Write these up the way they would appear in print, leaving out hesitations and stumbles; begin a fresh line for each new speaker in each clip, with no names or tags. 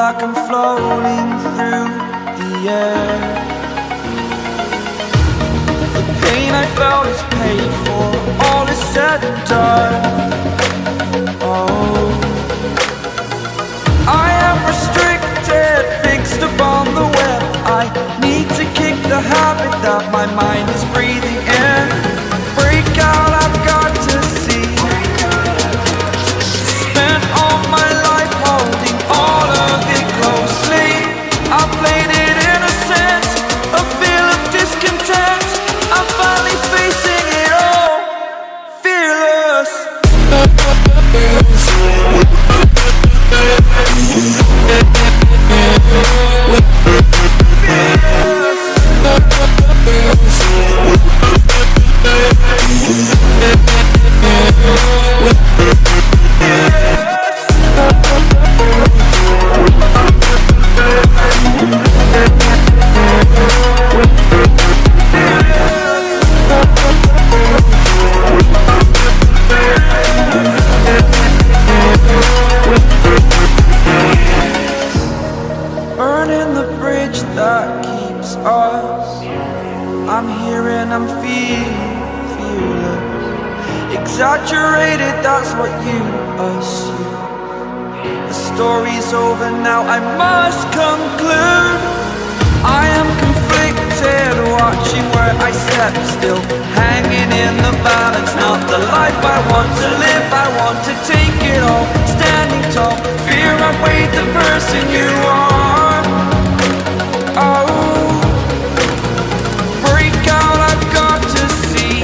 like I'm floating through the air. The pain I felt is paid for, all is said and done. Oh, I am restricted, fixed upon the web. I need to kick the habit that my mind is breathing in. Break out, I've got to see. Spent all my life holding all of it closely. I played it innocent, a feel of discontent. I'm finally facing it all, fearless. Burning the bridge that keeps us. I'm here and I'm feeling fearless. Exaggerated, that's what you assume. The story's over now, I must conclude. I am conflicted, watching where I step still, hanging in the balance. Not the life I want to live, I want to take it all. Standing tall, fear outweighed the person you are. Oh, break out, I've got to see.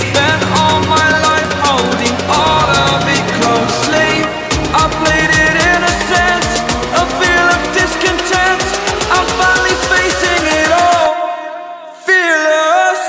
Spent all my life holding all of it closely. I played it innocent, a feel of discontent. I'm finally facing it all, fearless.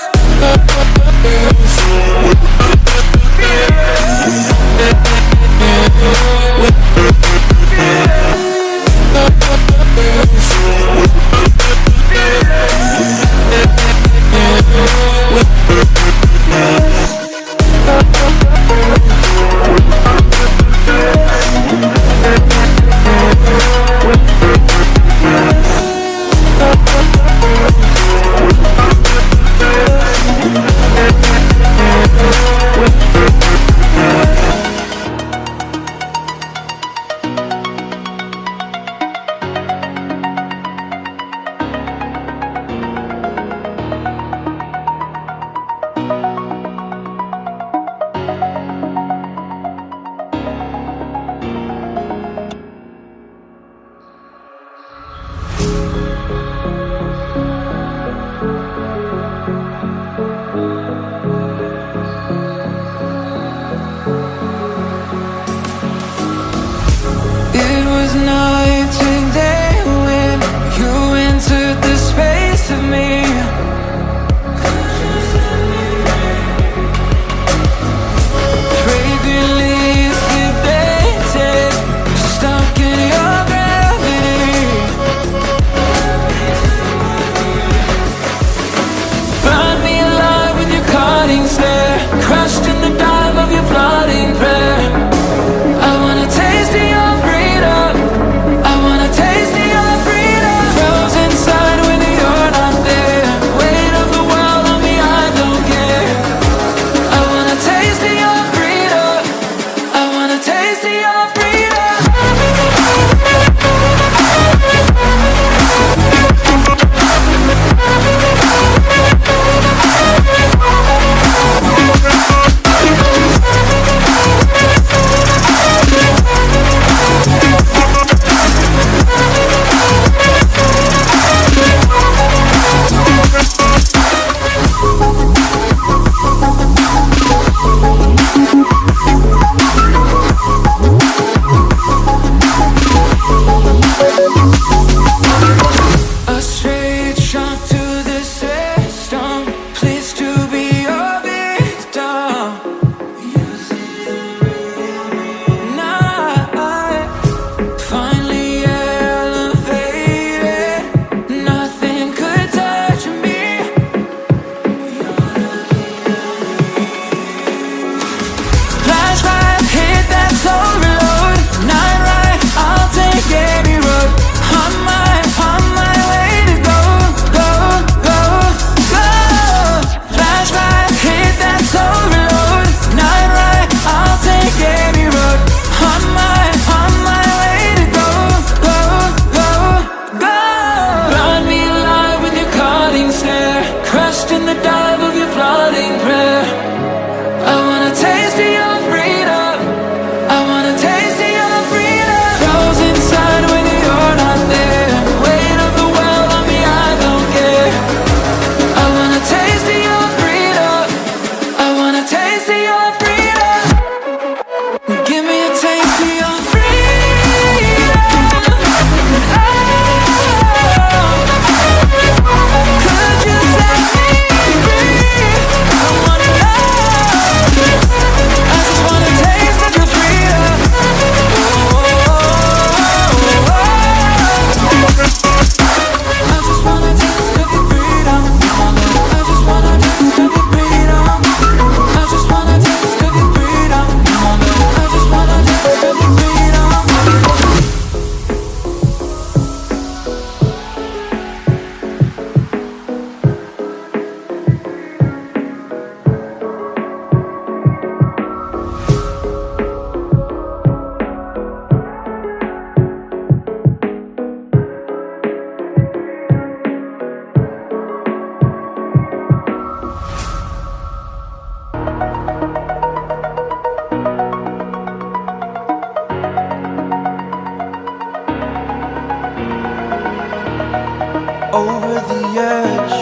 over the edge.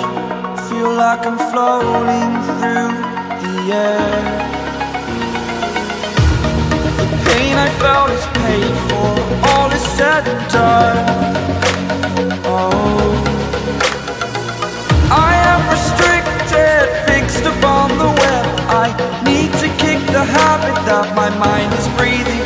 Feel like I'm floating through the air. The pain I felt is paid for, all is said and done. Oh, I am restricted, fixed upon the web. I need to kick the habit that my mind is breathing